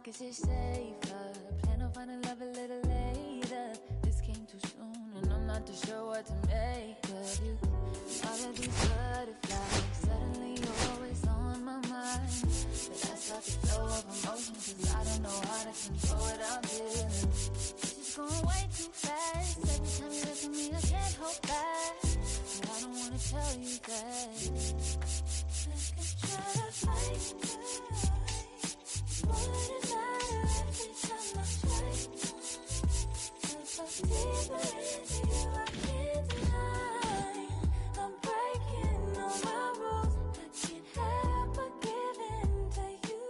guess it's safer. Plan on finding love a little later. This came too soon, and I'm not too sure what to make of you. All of these butterflies, suddenly you're always on my mind. But I start the flow of emotion, cause I don't know how to control what I'm feeling. It's just going way too fast. Every time you look at me, I can't hold back. But I don't wanna tell you that. I can try to fight. What it matter every time I try? If I deeper into you, I can't deny. I'm breaking all my rules. I can't help but give in to you.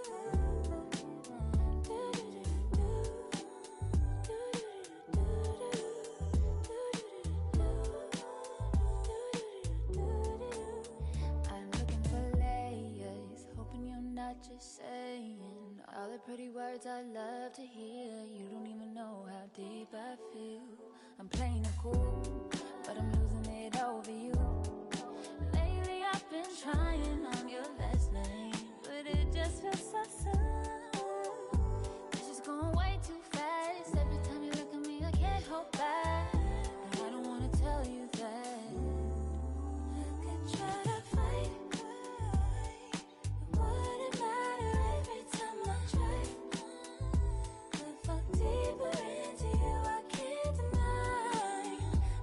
I'm looking for layers, hoping you're not just saying all the pretty words I love to hear. You don't even know how deep I feel. I'm playing it cool, but I'm losing it over you. Lately I've been trying on your last name, but it just feels so soon. It's just going way too fast. Every time you look at me, I can't hold back. And I don't wanna tell you that. I could try to fight. Would it matter every time I try? If I'm deeper into you, I can't deny.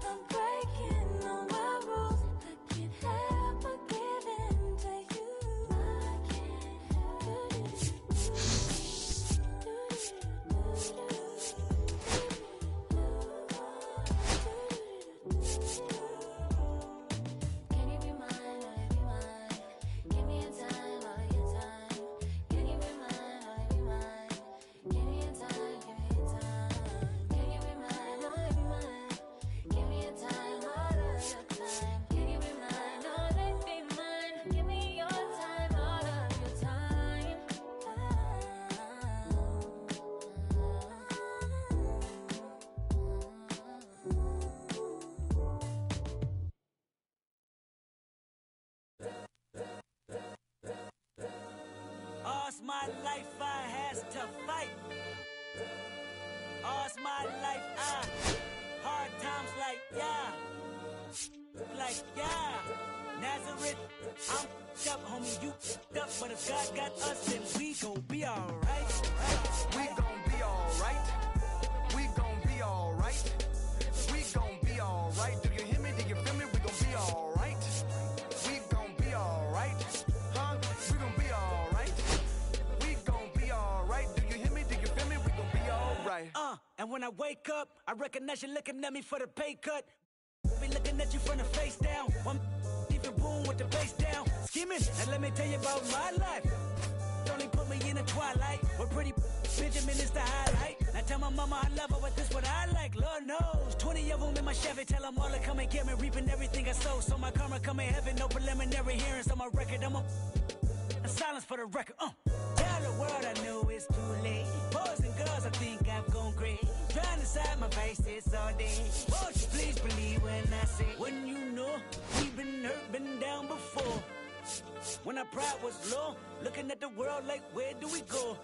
I'm breaking all my rules. I can't help but give in to you. I can't help it. Can you be mine? Will you be mine? Give me a time, all of your time. Can you be mine? Will you be mine? Give me a time, give me a time. Can you be mine? Will you be mine? Give me a time, all of your time. Can you be mine? Will you be mine? Give me your time, all of your time. All's my life I has to fight. All's my life hard times like Nazareth, I'm up, homie, you up, but if God got us, then we gon' be alright. We gon' be alright. We gon' be alright. We gon' be alright. Do you hear me? Do you feel me? We gon' be alright. We gon' be alright. Huh? We gon' be alright. We gon' be alright. Do you hear me? Do you feel me? We gon' be alright. And when I wake up, I recognize you looking at me for the pay cut. Be looking at you from the face down. One even boom with the bass down. Skimming, and let me tell you about my life. Only put me in the twilight. Where pretty Benjamin is the highlight. Now tell my mama I love her, but this what I like. Lord knows. 20 of them in my Chevy. Tell them all to come and get me. Reaping everything I sow. So my karma come in heaven. No preliminary hearings on my record. I'm a silence for the record. Tell the world I know it's too late. Boys and girls, I think I've gone crazy. Trying to side my vices all day. Won't you please believe when I say, when you know we've been hurt, been down before. When our pride was low, looking at the world like, where do we go?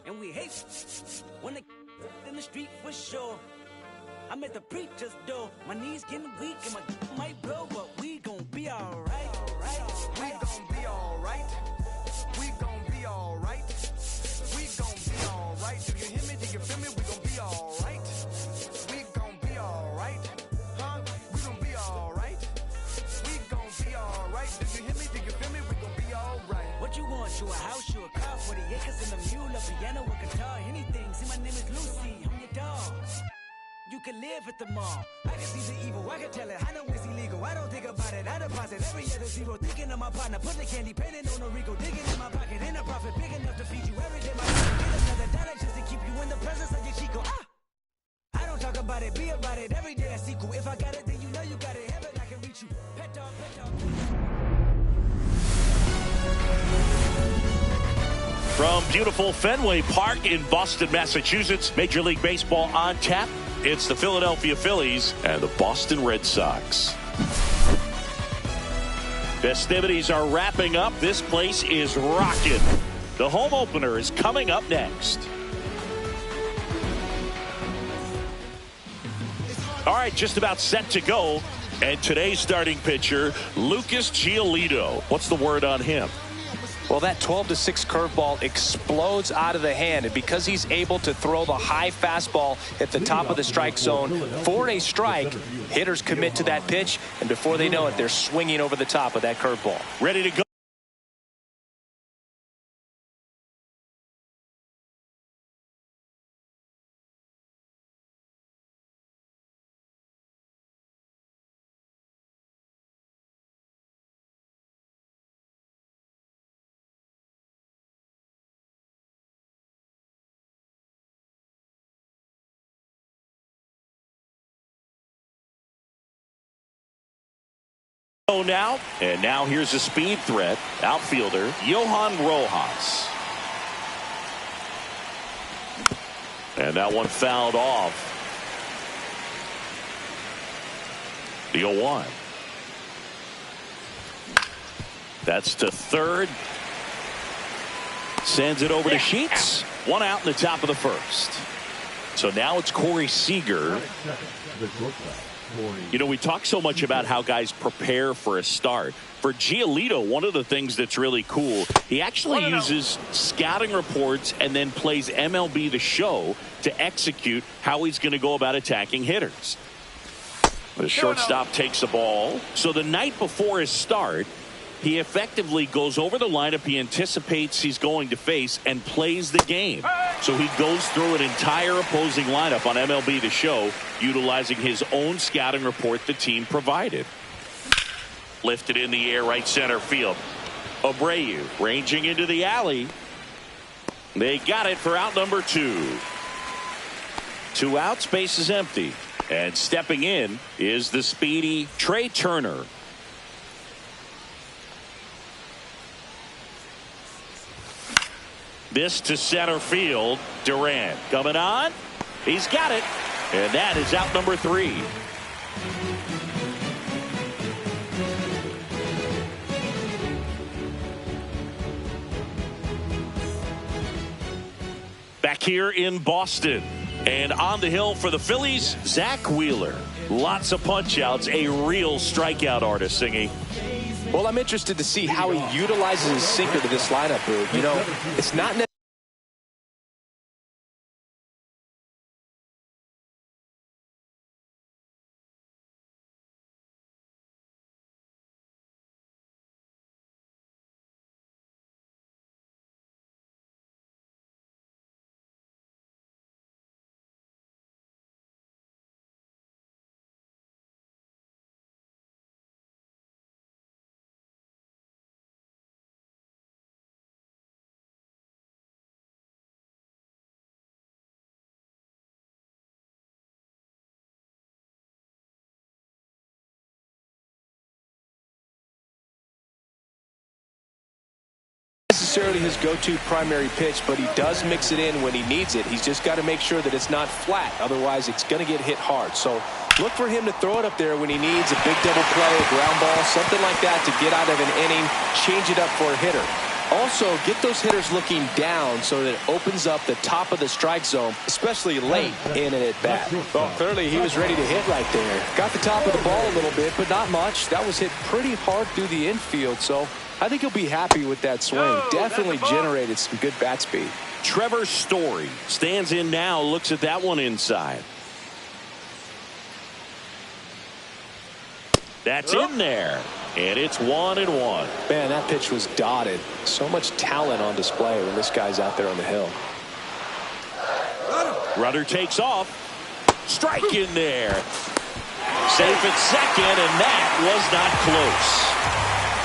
And we hate when they in the street for sure. I'm at the preacher's door. My knees getting weak and my might blow, but we gon' be alright. We gon' be alright. We gon' be alright. We gon' be alright. Do you hear me? Do you feel me? We gon' be alright. We gon' be alright. Huh? We gon' be alright. We gon' be alright. Do you hear me? Do you feel me? We gon' be alright. What you want? You a house, you a car, 40 acres and a mule, a piano, a guitar, anything. See, my name is Lucy, I'm your dog. You can live at the mall. I can see the evil, I can tell it. I know it's illegal. I don't think about it. I deposit every other zero. Thinking of my partner, put the candy, painting on a Rico, digging in my pocket, in a profit big enough to feed you every day. My get another dollar just to keep you in the presence of your Chico. I don't talk about it, be about it. Every day I see cool. If I got it, then you know you got it. Heaven, I can reach you. Pet dog, pet dog. From beautiful Fenway Park in Boston, Massachusetts, Major League Baseball on tap. It's the Philadelphia Phillies and the Boston Red Sox. Festivities are wrapping up. This place is rocking. The home opener is coming up next. All right, just about set to go. And today's starting pitcher, Lucas Giolito. What's the word on him? Well, that 12-6 curveball explodes out of the hand, and because he's able to throw the high fastball at the top of the strike zone for a strike, hitters commit to that pitch, and before they know it, they're swinging over the top of that curveball. Ready to go. Now, and now here's a speed threat, outfielder Johan Rojas. And that one fouled off. The 0-1. That's to third. Sends it over to Sheets. One out in the top of the first. So now it's Corey Seager. You know, we talk so much about how guys prepare for a start. For Giolito, one of the things that's really cool, he actually uses scouting reports and then plays MLB The Show to execute how he's going to go about attacking hitters. The shortstop takes the ball. So the night before his start, he effectively goes over the lineup he anticipates he's going to face and plays the game. So he goes through an entire opposing lineup on MLB The Show, utilizing his own scouting report the team provided. Lifted in the air, right center field. Abreu ranging into the alley. They got it for out number 2. 2 outs, base is empty. And stepping in is the speedy Trey Turner. This to center field. Durant coming on. He's got it. And that is out number 3. Back here in Boston. And on the hill for the Phillies, Zach Wheeler. Lots of punch outs. A real strikeout artist, Singy. Well, I'm interested to see how he utilizes his sinker to this lineup, Boog. You know, it's not necessarily his go-to primary pitch, but he does mix it in when he needs it. He's just got to make sure that it's not flat. Otherwise, it's going to get hit hard. So look for him to throw it up there when he needs a big double play, a ground ball, something like that to get out of an inning, change it up for a hitter. Also, get those hitters looking down so that it opens up the top of the strike zone, especially late in an at-bat. Well, clearly he was ready to hit right there. Got the top of the ball a little bit, but not much. That was hit pretty hard through the infield, so I think he'll be happy with that swing. Definitely generated some good bat speed. Trevor Story stands in now, looks at that one inside. That's in there. And it's 1-1. Man, that pitch was dotted. So much talent on display when this guy's out there on the hill. Runner takes off. Strike in there. Safe at second, and that was not close.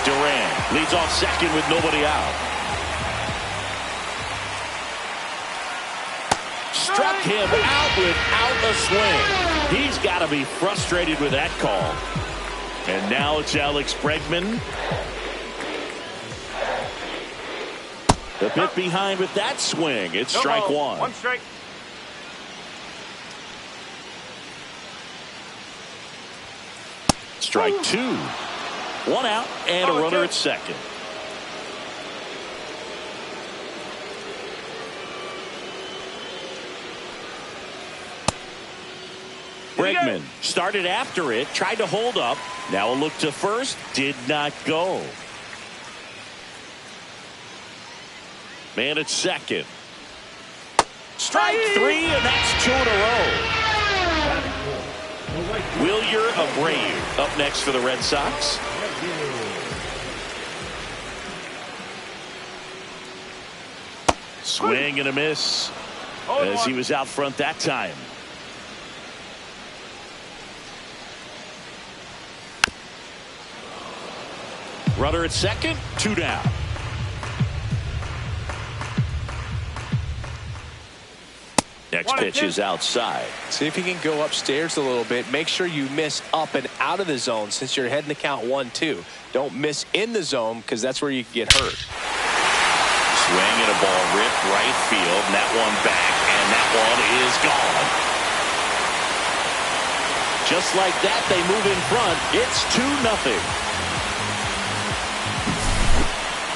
Durant leads off second with nobody out. Struck him out without a swing. He's got to be frustrated with that call. And now it's Alex Bregman. A bit behind with that swing. It's strike one. One strike. Strike two. One out and a runner at second. Bregman started after it, tried to hold up. Now a look to first, did not go. Man at second. Strike three, and that's 2 in a row. Wilyer Abreu up next for the Red Sox. Swing and a miss as he was out front that time. Runner at second, 2 down. Next pitch is outside. See if you can go upstairs a little bit. Make sure you miss up and out of the zone since you're heading to count 1-2. Don't miss in the zone because that's where you can get hurt. Swing and a ball ripped right field. And that one back, and that one is gone. Just like that, they move in front. It's 2-0.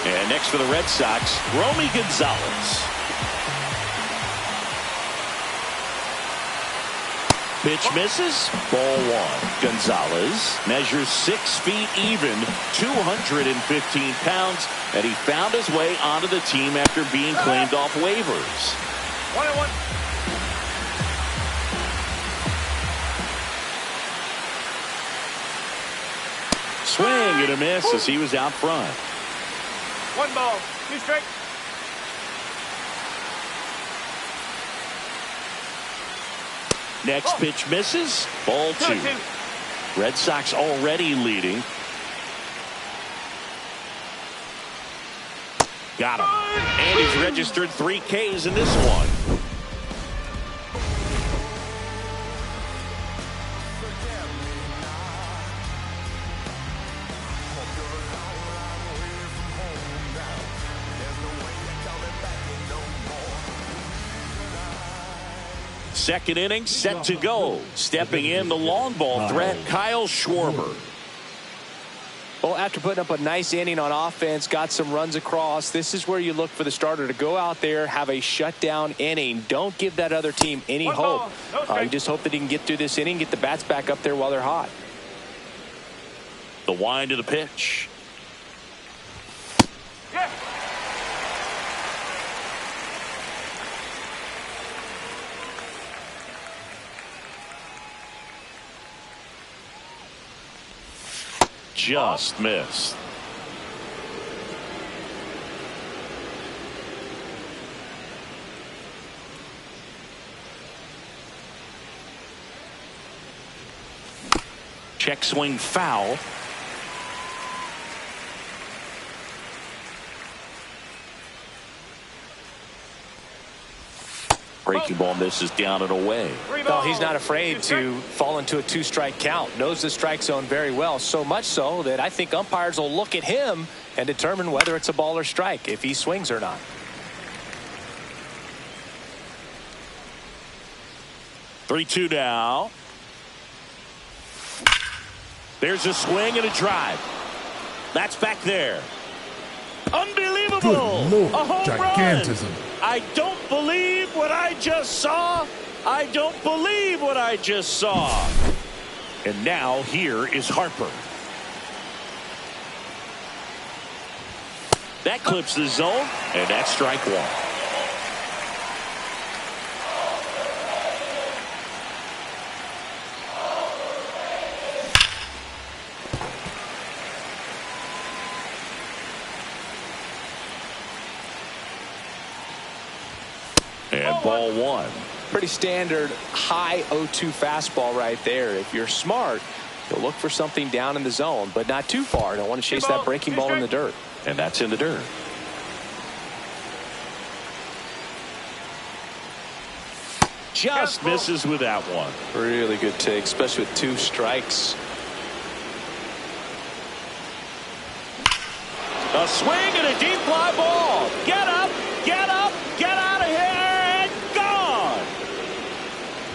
And next for the Red Sox, Romy Gonzalez. Pitch misses, ball 1. Gonzalez measures 6 feet even, 215 pounds, and he found his way onto the team after being claimed off waivers. 1-1. Swing and a miss as he was out front. 1 ball, 2 strikes. Next pitch misses, ball 2. Red Sox already leading. Got him. And he's registered 3 Ks in this one. Second inning set to go. Stepping in the long ball threat, Kyle Schwarber. Well, after putting up a nice inning on offense, got some runs across, this is where you look for the starter to go out there, have a shutdown inning. Don't give that other team any hope. You just hope that he can get through this inning, get the bats back up there while they're hot. The wind of the pitch. Yeah. Just missed. Check swing foul. Breaking ball misses down and away. No, he's not afraid to fall into a 2-strike count. Knows the strike zone very well. So much so that I think umpires will look at him and determine whether it's a ball or strike, if he swings or not. Three-two now. There's a swing and a drive. That's back there. Unbelievable. Good Lord, a home gigantism. Run. I don't believe what I just saw. I don't believe what I just saw. And now here is Harper. That clips the zone, and that's strike 1. And ball 1. Pretty standard high 0-2 fastball right there. If you're smart, you'll look for something down in the zone, but not too far. Don't want to chase that breaking ball in the dirt. And that's in the dirt. Just misses with that one. Really good take, especially with 2 strikes. A swing and a deep fly ball. Get up, get up, get out of here, and gone.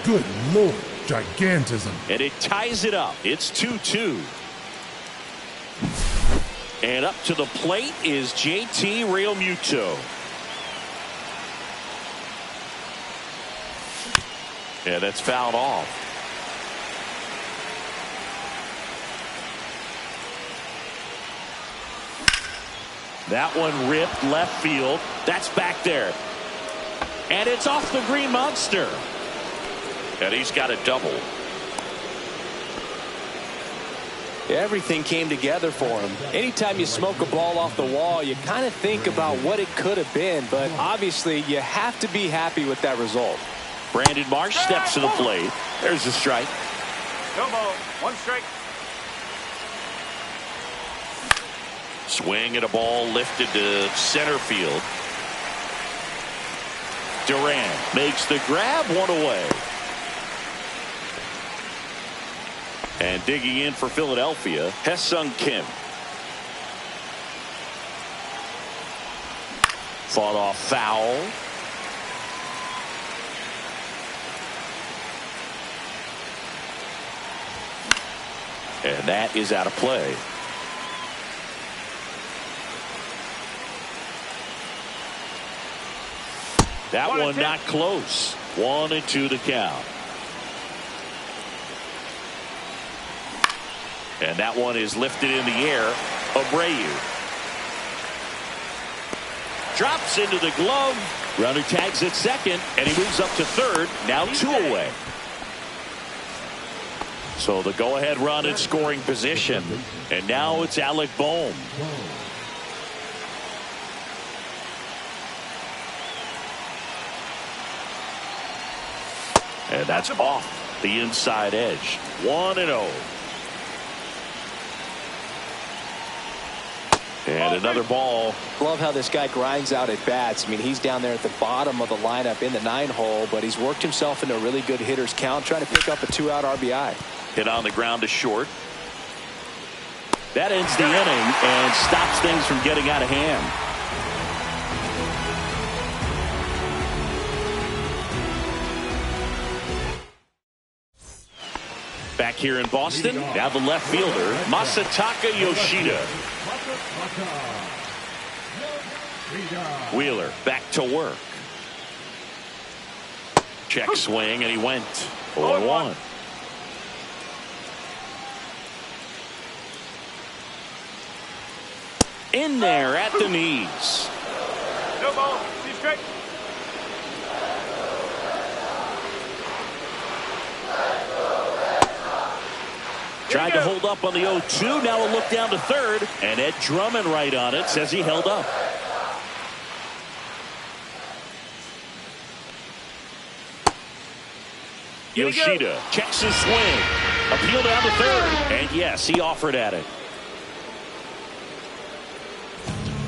Good Lord, gigantism. And it ties it up. It's 2-2. And up to the plate is JT Realmuto. And that's fouled off. That one ripped left field. That's back there. And it's off the Green Monster. And he's got a double. Everything came together for him. Anytime you smoke a ball off the wall, you kind of think about what it could have been, but obviously you have to be happy with that result. Brandon Marsh steps to the plate. There's the strike. No ball. One strike. Swing and a ball lifted to center field. Duran makes the grab, one away. And digging in for Philadelphia, Ha-Seong Kim. Fought off foul. And that is out of play. That one not close. 1-2 to count. And that one is lifted in the air. Abreu drops into the glove. Runner tags at second, and he moves up to third. Now 2 away. So the go-ahead run in scoring position. And now it's Alec Bohm. And that's off the inside edge. 1-0. And another ball. Love how this guy grinds out at bats. I mean, he's down there at the bottom of the lineup in the 9-hole, but he's worked himself into a really good hitter's count, trying to pick up a 2-out RBI. Hit on the ground to short. That ends the inning and stops things from getting out of hand. Back here in Boston, now the left fielder, Masataka Yoshida. Wheeler back to work. Check swing, and he went 0-1. In there at the knees. No ball. See strike. Tried to hold up on the 0-2. Now a look down to third. And Ed Drummond right on it says he held up. Yoshida checks his swing. Appeal down to third. And yes, he offered at it.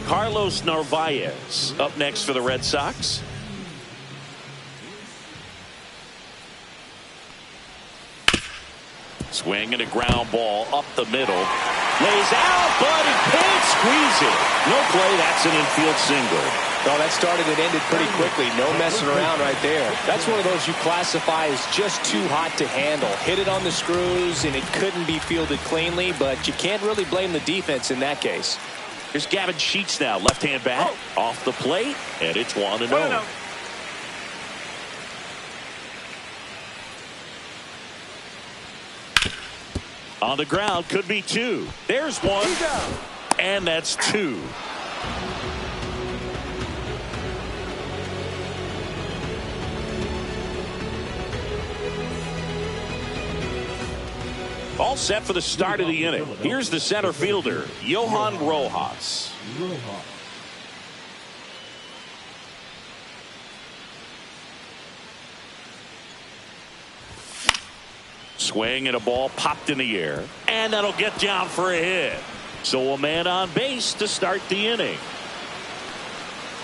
Carlos Narvaez up next for the Red Sox. Swing and a ground ball up the middle. Lays out, but he can't squeeze it. No play. That's an infield single. Oh, that started and ended pretty quickly. No messing around right there. That's one of those you classify as just too hot to handle. Hit it on the screws, and it couldn't be fielded cleanly, but you can't really blame the defense in that case. Here's Gavin Sheets now. Left-hand bat off the plate, and it's 1-0. On the ground, could be 2. There's 1. And that's 2. All set for the start of the inning. Here's the center fielder, Johan Rojas. Swing and a ball popped in the air. And that'll get down for a hit. So a man on base to start the inning.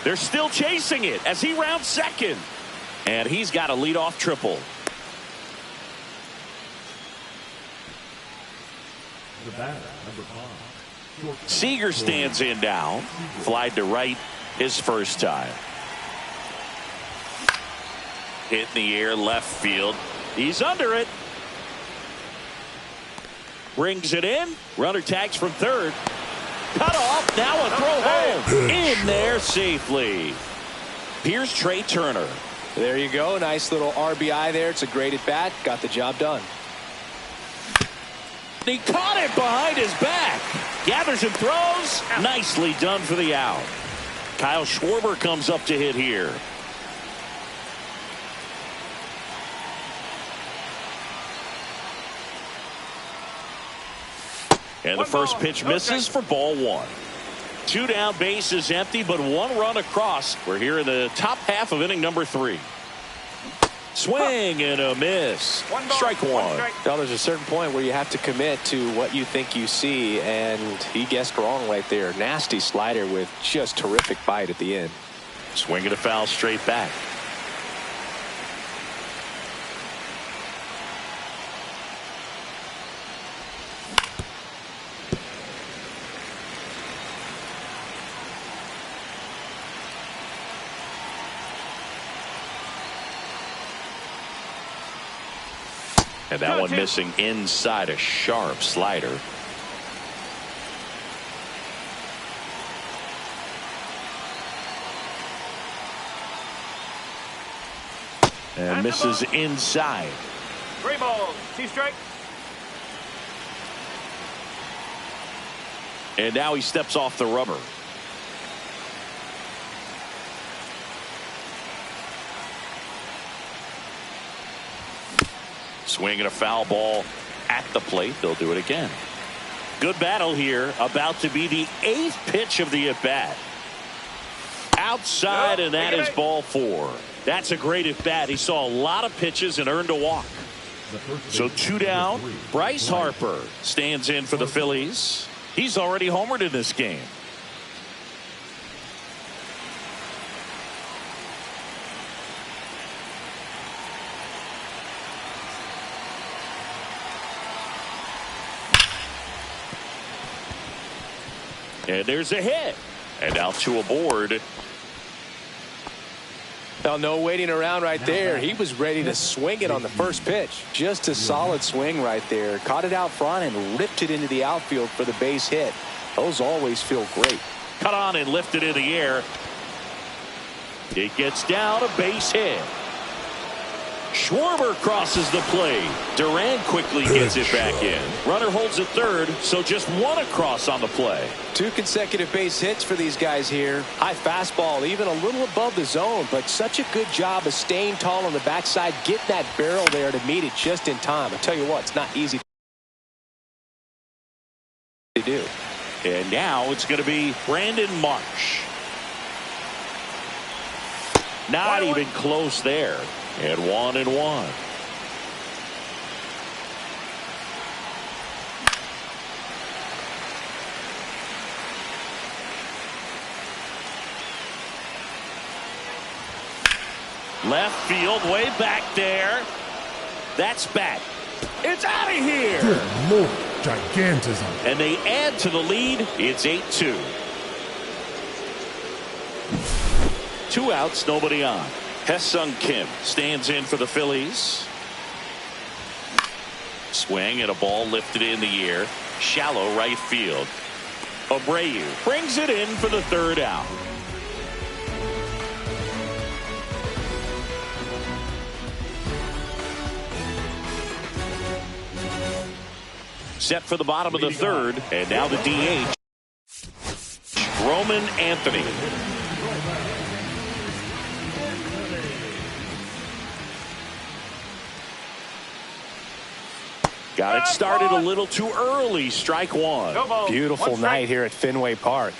They're still chasing it as he rounds second. And he's got a leadoff triple. Seager stands in now. Fly to right his first time. Hit in the air left field. He's under it. Brings it in. Runner tags from third. Cut off. Now a throw home. In there safely. Here's Trey Turner. There you go. Nice little RBI there. It's a great at bat. Got the job done. He caught it behind his back. Gathers and throws. Nicely done for the out. Kyle Schwarber comes up to hit here. And the first pitch misses for ball one. 2 down, base is empty, but 1 run across. We're here in the top half of inning number 3. Swing and a miss. Strike one. Now there's a certain point where you have to commit to what you think you see, and he guessed wrong right there. Nasty slider with just terrific bite at the end. Swing and a foul straight back. And that one missing inside, a sharp slider. And misses inside. 3 balls. 2 strikes. And now he steps off the rubber. Swing and a foul ball at the plate. They'll do it again. Good battle here. About to be the 8th pitch of the at-bat. Outside, and that is ball 4. That's a great at-bat. He saw a lot of pitches and earned a walk. So 2 down. Bryce Harper stands in for the Phillies. He's already homered in this game. And there's a hit. And now 2 aboard. Now, no waiting around right there. He was ready to swing it on the first pitch. Just a solid swing right there. Caught it out front and ripped it into the outfield for the base hit. Those always feel great. Cut on and lifted in the air. It gets down, a base hit. Schwarber crosses the plate. Duran quickly gets it back in. Runner holds at third, so just 1 across on the play. 2 consecutive base hits for these guys here. High fastball, even a little above the zone, but such a good job of staying tall on the backside, getting that barrel there to meet it just in time. I tell you what, it's not easy to do. And now it's going to be Brandon Marsh. Not even close there. And 1-1. Left field, way back there. That's back. It's out of here. Good Lord, gigantism. And they add to the lead. It's 8-2. 2 outs, nobody on. Hesung Kim stands in for the Phillies. Swing and a ball lifted in the air. Shallow right field. Abreu brings it in for the 3rd out. Set for the bottom of the 3rd, and now the DH. Roman Anthony. Got it started a little too early. Strike 1. Beautiful night here at Fenway Park.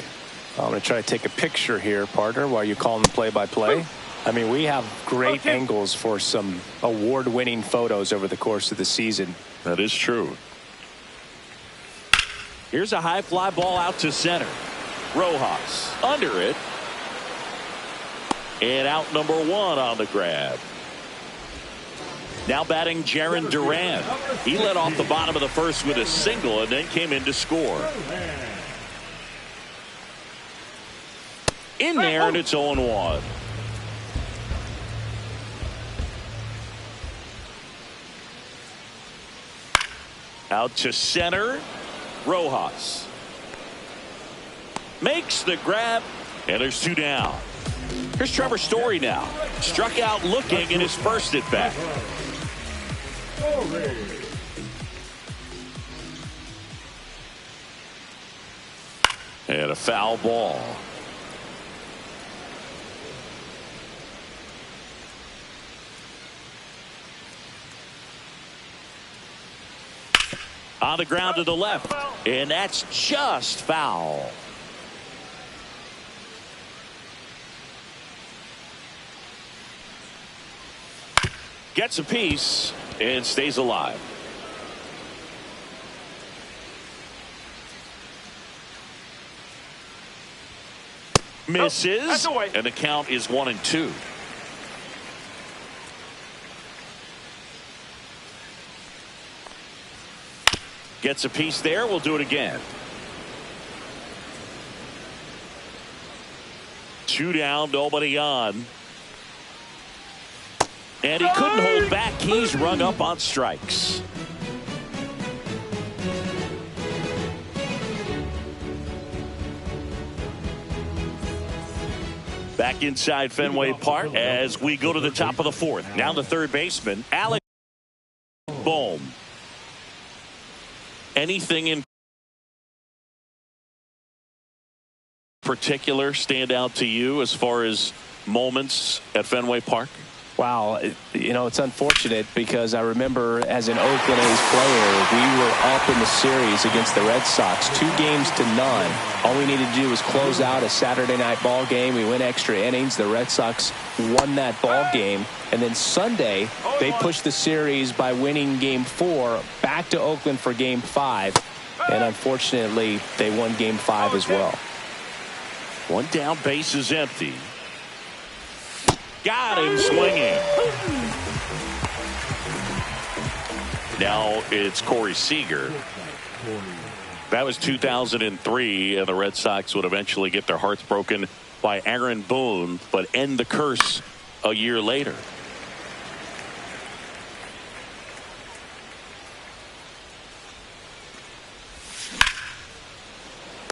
I'm going to try to take a picture here, partner, while you call them play-by-play. I mean, we have great angles for some award-winning photos over the course of the season. That is true. Here's a high fly ball out to center. Rojas under it. And out number 1 on the grab. Now batting Jarren Duran. He led off the bottom of the 1st with a single and then came in to score. In there, and it's 0-1. Out to center. Rojas makes the grab, and there's 2 down. Here's Trevor Story now. Struck out looking in his first at bat. And a foul ball. On the ground to the left, and that's just foul. Gets a piece and stays alive. Misses, and the count is 1-2. Gets a piece there. We'll do it again. 2 down, nobody on. And he couldn't hold back. He's rung up on strikes. Back inside Fenway Park as we go to the top of the 4th. Now the third baseman, Alex Bohm. Anything in particular stand out to you as far as moments at Fenway Park? Wow, it's unfortunate because I remember as an Oakland A's player, we were up in the series against the Red Sox, 2-0. All we needed to do was close out a Saturday night ball game. We went extra innings. The Red Sox won that ball game. And then Sunday, they pushed the series by winning Game 4 back to Oakland for Game 5. And unfortunately, they won Game 5 as well. 1 down, base is empty. Got him swinging. Now it's Corey Seager. That was 2003, and the Red Sox would eventually get their hearts broken by Aaron Boone, but end the curse a year later.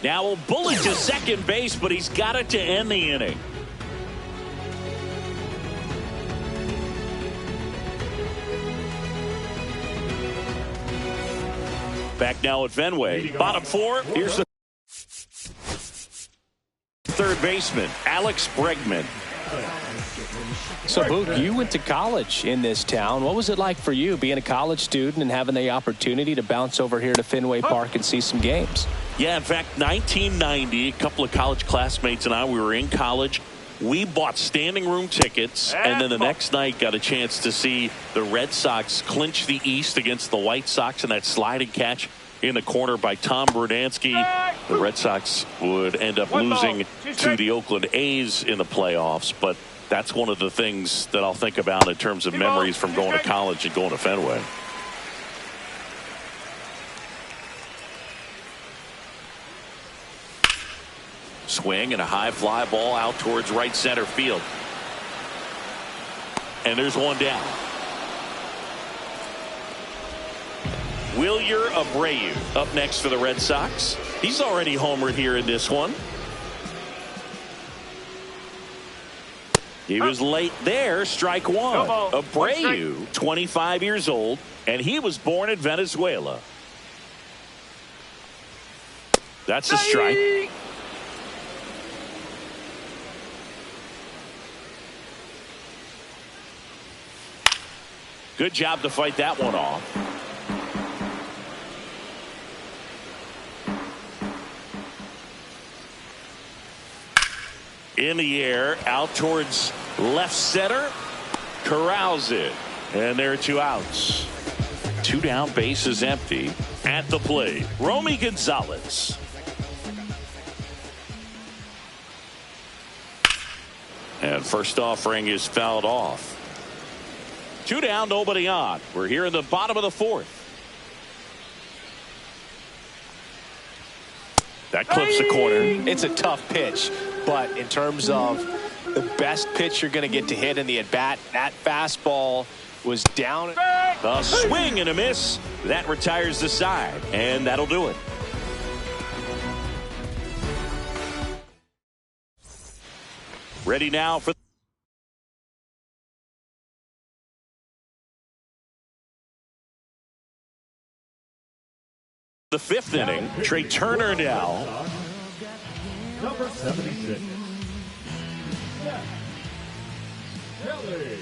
Now a bullet to second base, but he's got it to end the inning. Back now at Fenway. Bottom 4. Here's the third baseman, Alex Bregman. So, Boog, you went to college in this town. What was it like for you being a college student and having the opportunity to bounce over here to Fenway Park and see some games? Yeah, in fact, 1990, a couple of college classmates and I, we were in college. We bought standing room tickets, and then the next night got a chance to see the Red Sox clinch the East against the White Sox in that sliding catch in the corner by Tom Brunansky. The Red Sox would end up losing to the Oakland A's in the playoffs, but that's one of the things that I'll think about in terms of memories from going to college and going to Fenway. Swing and a high fly ball out towards right center field. And there's one down. Wilyer Abreu up next for the Red Sox. He's already homered here in this one. He was late there. Strike one. Abreu, 25 years old, and he was born in Venezuela. That's a strike. Good job to fight that one off. In the air, out towards left center. Corrals it. And there are 2 outs. 2 down, base is empty. At the plate, Romy Gonzalez. And first offering is fouled off. 2 down, nobody on. We're here in the bottom of the 4th. That clips the corner. It's a tough pitch, but in terms of the best pitch you're going to get to hit in the at-bat, that fastball was down. A swing and a miss. That retires the side, and that'll do it. Ready now for the 5th inning. Trey Turner now Number 76. Seth Kelly.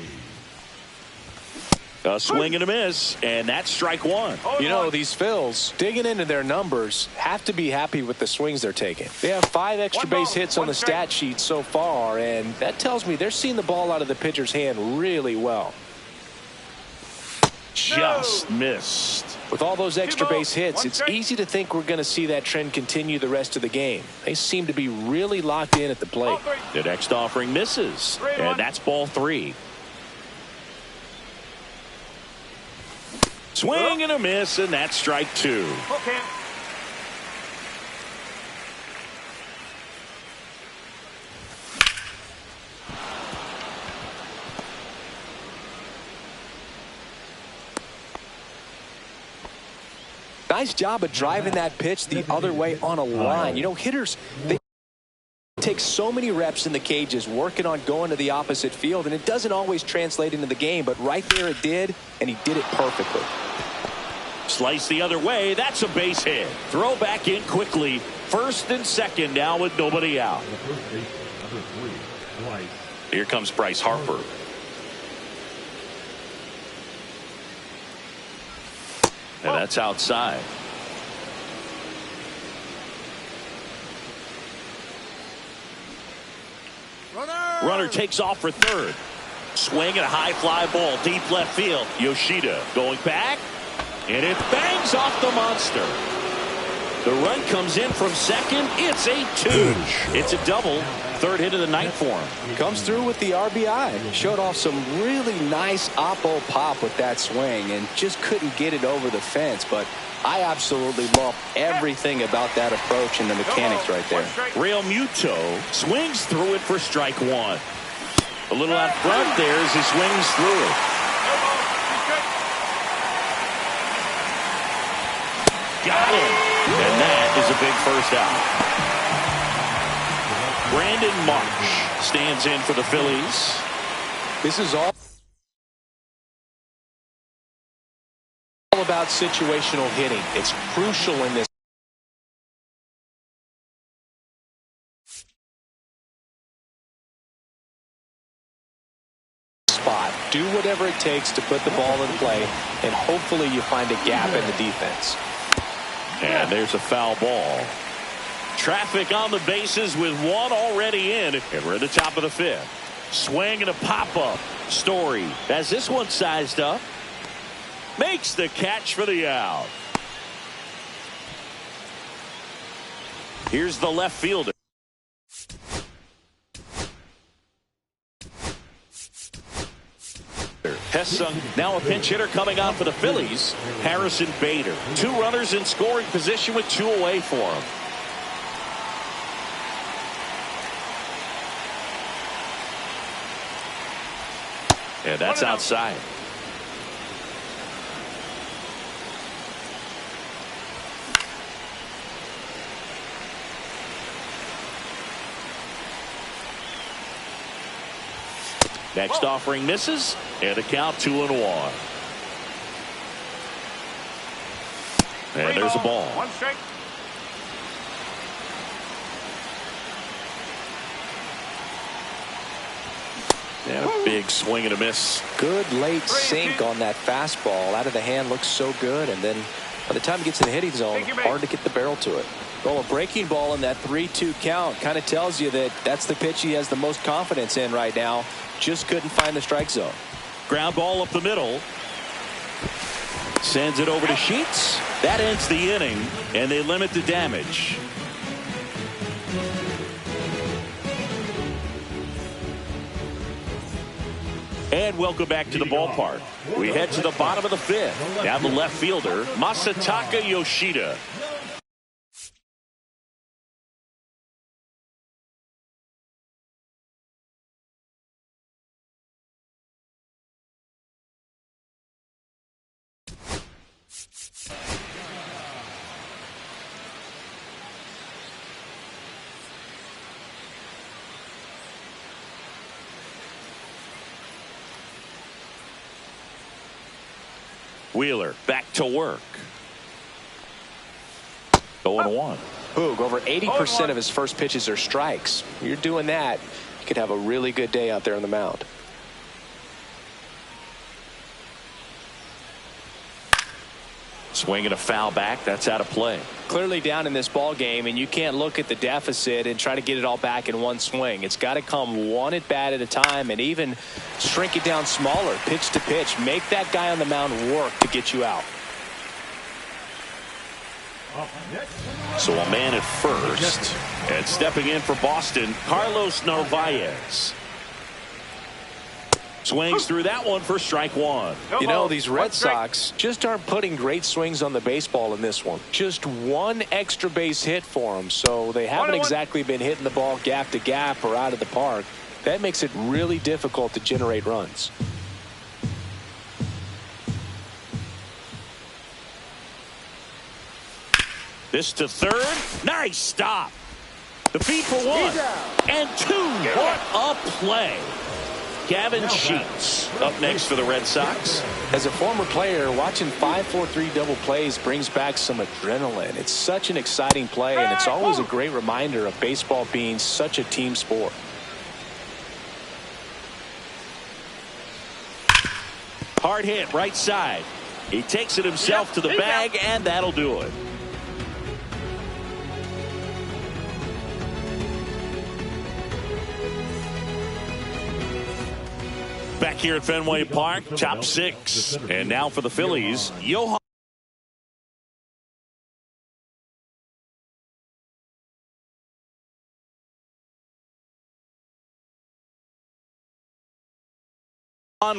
A swing and a miss, and that's strike one. You know, these Phils, digging into their numbers, have to be happy with the swings they're taking. They have 5 extra base hits on the stat sheet so far, and that tells me they're seeing the ball out of the pitcher's hand really well. Just missed. With all those extra base hits, it's easy to think we're going to see that trend continue the rest of the game. They seem to be really locked in at the plate. The next offering misses, and that's ball 3. Swing and a miss, and that's strike 2. Okay. Nice job of driving that pitch the other way on a line. You know, hitters, they take so many reps in the cages working on going to the opposite field, and it doesn't always translate into the game, but right there it did, and he did it perfectly. Slice the other way. That's a base hit. Throw back in quickly. First and second now with nobody out. Number 3, Bryce. Here comes Bryce Harper. And that's outside. Runner takes off for third. Swing and a high fly ball deep left field. Yoshida going back. And it bangs off the monster. The run comes in from second. It's a 2. It's a double. Third hit of the night for him. Comes through with the RBI. Showed off some really nice oppo pop with that swing and just couldn't get it over the fence. But I absolutely love everything about that approach and the mechanics right there. Real Muto swings through it for strike 1. A little out front there as he swings through it. Got him. And that is a big first out. Brandon Marsh stands in for the Phillies. This is all about situational hitting. It's crucial in this spot. Do whatever it takes to put the ball in play, and hopefully you find a gap in the defense. And there's a foul ball. Traffic on the bases with one already in. And we're at the top of the 5th. Swing and a pop-up. Story has this one sized up. Makes the catch for the out. Here's the left fielder. Hessung, now a pinch hitter coming on for the Phillies. Harrison Bader. 2 runners in scoring position with 2 away for him. And that's outside. Next offering misses, and a count 2-1. And there's a ball. 1 strike. And a big swing and a miss. Good late sink on that fastball. Out of the hand, looks so good, and then by the time it gets in the hitting zone, hard to get the barrel to it. Well, a breaking ball in that 3-2 count kind of tells you that that's the pitch he has the most confidence in right now. Just couldn't find the strike zone. Ground ball up the middle. Sends it over to Sheets. That ends the inning, and they limit the damage. And welcome back to the ballpark. We head to the bottom of the 5th. Down the left fielder, Masataka Yoshida. Wheeler back to work. 0-1. Boog, over 80% of his first pitches are strikes. You're doing that, you could have a really good day out there on the mound. Swing and a foul back. That's out of play. Clearly down in this ball game, and you can't look at the deficit and try to get it all back in one swing. It's got to come one at bat at a time, and even shrink it down smaller, pitch to pitch. Make that guy on the mound work to get you out. So a man at first, and stepping in for Boston, Carlos Narvaez. Swings through that one for strike one. You know, these Red Sox just aren't putting great swings on the baseball in this one. Just one extra base hit for them, so they haven't exactly been hitting the ball gap to gap or out of the park. That makes it really difficult to generate runs. This to third. Nice stop. The feed for one. And two. What a play. Gavin Sheets up next for the Red Sox. As a former player, watching 5-4-3 double plays brings back some adrenaline. It's such an exciting play, and it's always a great reminder of baseball being such a team sport. Hard hit right side. He takes it himself to the bag, and that'll do it. Back here at Fenway Park, top six. And now for the Phillies, Johan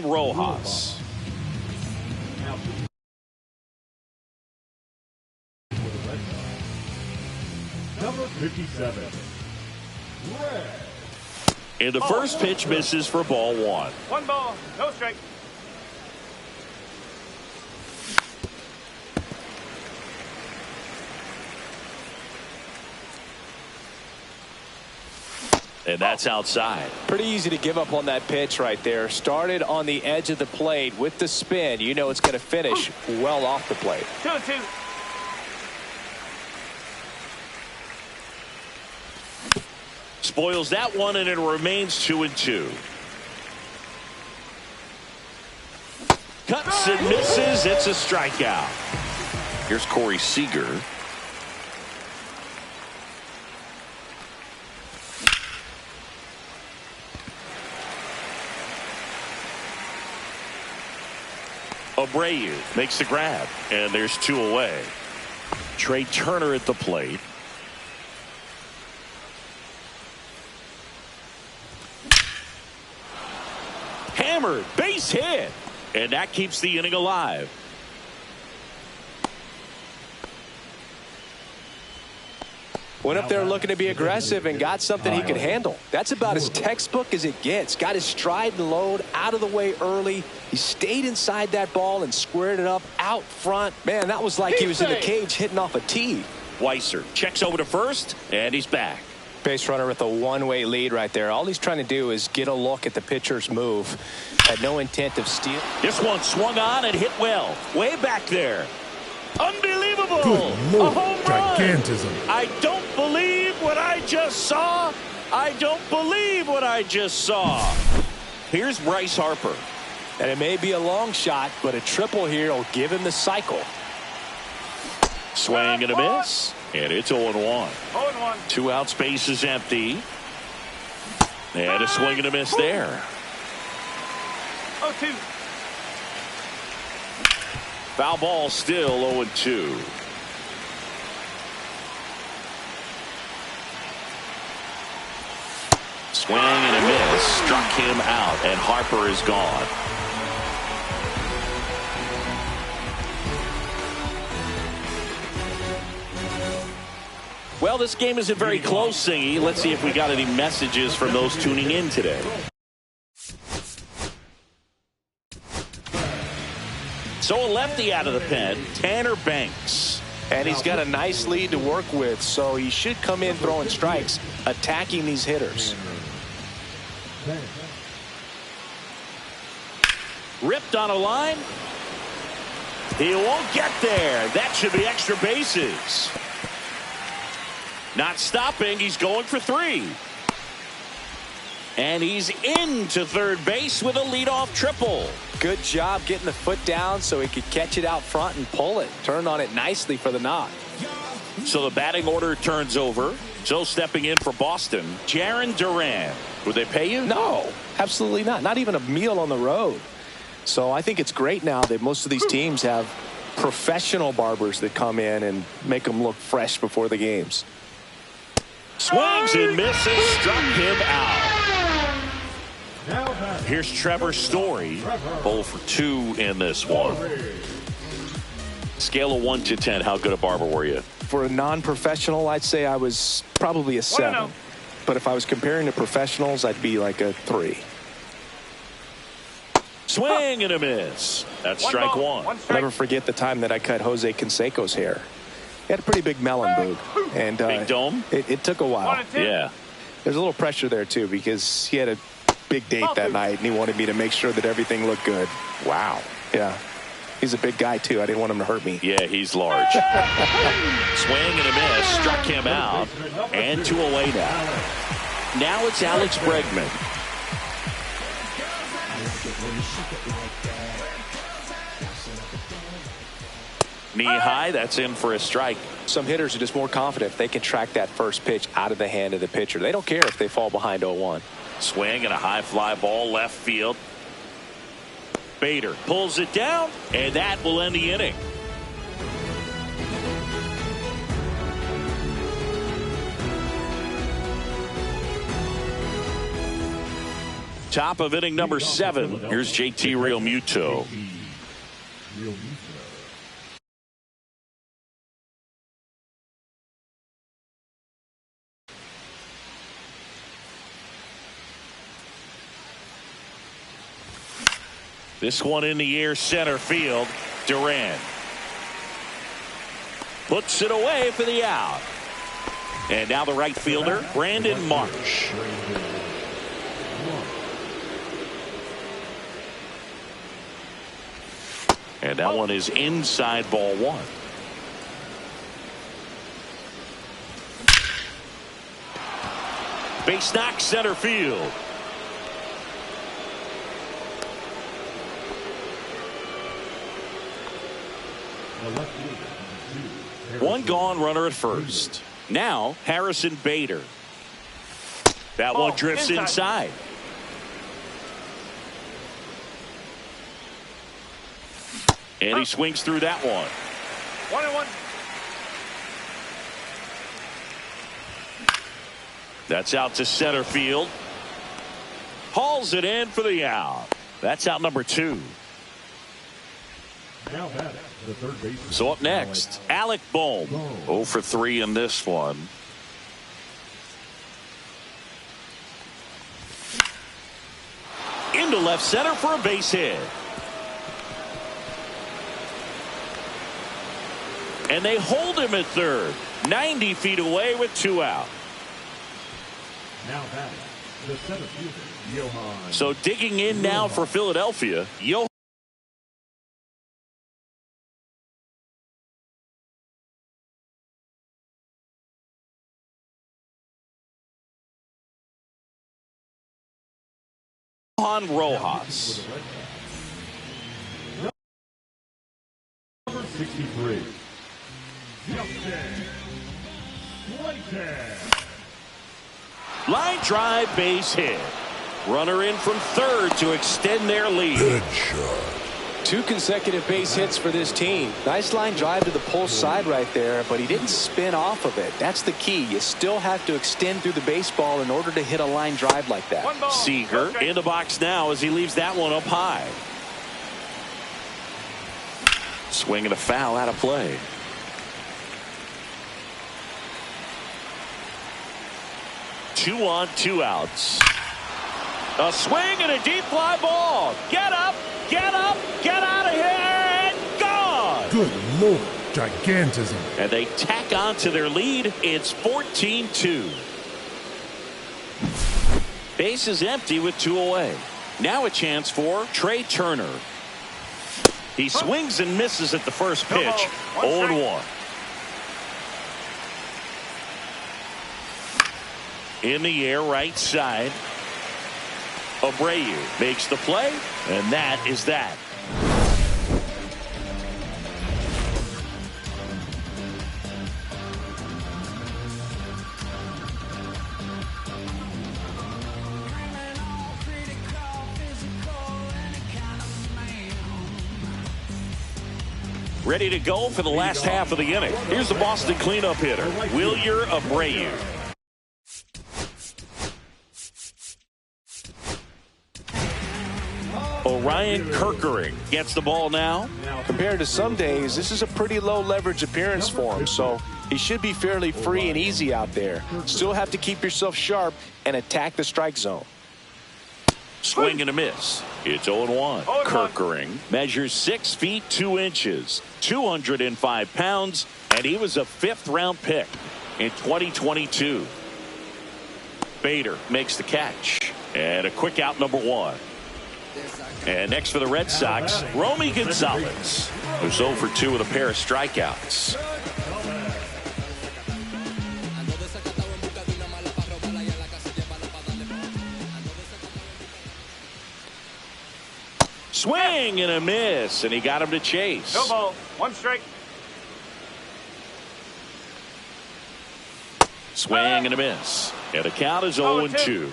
Rojas. Number 57. Red. And the first pitch misses for ball one. 1 ball, no strike. And that's outside. Pretty easy to give up on that pitch right there. Started on the edge of the plate with the spin. You know it's going to finish well off the plate. 2-2. Spoils that one, and it remains 2-2. Cuts and misses. It's a strikeout. Here's Corey Seager. Abreu makes the grab, and there's two away. Trey Turner at the plate. Hammered, base hit, and that keeps the inning alive. Went up there looking to be aggressive and got something he could handle. That's about as textbook as it gets. Got his stride and load out of the way early. He stayed inside that ball and squared it up out front. Man, that was like he was in the cage hitting off a tee. Weiser checks over to first, and he's back. Base runner with a one-way lead right there. All he's trying to do is get a look at the pitcher's move. Had no intent of steal. This one swung on and hit well. Way back there. Unbelievable. Good Lord, a home run. gigantism. I don't believe what I just saw. I don't believe what I just saw. Here's Bryce Harper. And it may be a long shot, but a triple here will give him the cycle. Swing and a miss. And it's 0-1. 0-1. 2 out, space is empty. And a swing and a miss there. 0-2. Foul ball still 0-2. Swing and a miss. Struck him out, and Harper is gone. Well, this game isn't very close, Singy. Let's see if we got any messages from those tuning in today. So a lefty out of the pen, Tanner Banks. And he's got a nice lead to work with, so he should come in throwing strikes, attacking these hitters. Ripped on a line. He won't get there. That should be extra bases. Not stopping. He's going for 3. And he's into third base with a leadoff triple. Good job getting the foot down so he could catch it out front and pull it. Turned on it nicely for the knock. So the batting order turns over. So stepping in for Boston, Jarren Duran. Would they pay you? No, absolutely not. Not even a meal on the road. So I think it's great now that most of these teams have professional barbers that come in and make them look fresh before the games. Swings and misses, struck him out. Here's Trevor Story, 0 for 2 in this one. Scale of 1 to 10, how good a barber were you? For a non-professional, I'd say I was probably a 7. But if I was comparing to professionals, I'd be like a 3. Swing and a miss. That's strike 1. I'll never forget the time that I cut Jose Canseco's hair. He had a pretty big melon boob. And big dome? It took a while. Yeah. There's a little pressure there, too, because he had a big date that night, and he wanted me to make sure that everything looked good. Wow. Yeah. He's a big guy, too. I didn't want him to hurt me. Yeah, he's large. Swing and a miss. Struck him out. And 2 away now. Now it's Alex Bregman. Knee high. That's in for a strike. Some hitters are just more confident if they can track that first pitch out of the hand of the pitcher. They don't care if they fall behind 0-1. Swing and a high fly ball left field. Bader pulls it down, and that will end the inning. Top of inning number 7. Here's JT Realmuto. This one in the air, center field. Duran puts it away for the out. And now the right fielder, Brandon Marsh. And that one is inside ball 1. Base knock, center field. One gone, runner at first. Now Harrison Bader. That one drifts inside. And he swings through that one. 1-1. That's out to center field. Hauls it in for the out. That's out number 2. Now batting, the third baseman. So up next, Alec Bohm. 0 for 3 in this one. Into left center for a base hit. And they hold him at third. 90 feet away with 2 out. Now batting, the center fielder, Johan. So digging in now for Philadelphia, Johan Rojas. Number 63. Line drive, base hit. Runner in from third to extend their lead. 2 consecutive base hits for this team. Nice line drive to the pull side right there, but he didn't spin off of it. That's the key. You still have to extend through the baseball in order to hit a line drive like that. Seager in the box now as he leaves that one up high. Swing and a foul out of play. Two on, 2 outs. A swing and a deep fly ball. Get up, get up, get out of here, and gone. Good Lord, gigantism. And they tack on to their lead. It's 14-2. Base is empty with 2 away. Now a chance for Trey Turner. He swings and misses at the first pitch. 0-1. in the air right side. Abreu makes the play, and that is that. Ready to go for the last half of the inning. Here's the Boston cleanup hitter, Wilyer Abreu. Orion Kerkering gets the ball now. Compared to some days, this is a pretty low leverage appearance for him, so he should be fairly free and easy out there. Still have to keep yourself sharp and attack the strike zone. Swing and a miss. It's 0-1. Kerkering measures 6 feet 2 inches, 205 pounds, and he was a 5th-round pick in 2022. Bader makes the catch, and a quick out, number 1. And next for the Red Sox, Romy Gonzalez, who's 0 for 2 with a pair of strikeouts. Swing and a miss, and he got him to chase. No ball. 1 strike. Swing and a miss. And the count is 0-2.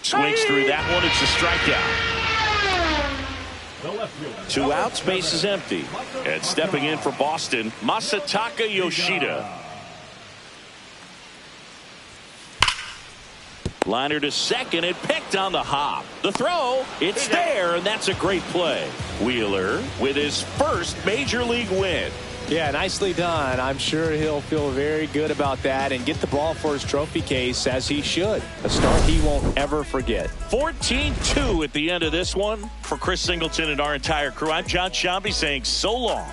Swings through that one. It's a strikeout. 2 outs, base is empty. And stepping in for Boston, Masataka Yoshida. Liner to second and picked on the hop. The throw, it's there, and that's a great play. Wheeler with his first major league win. Yeah, nicely done. I'm sure he'll feel very good about that and get the ball for his trophy case, as he should. A start he won't ever forget. 14-2 at the end of this one. For Chris Singleton and our entire crew, I'm John Shambi saying so long.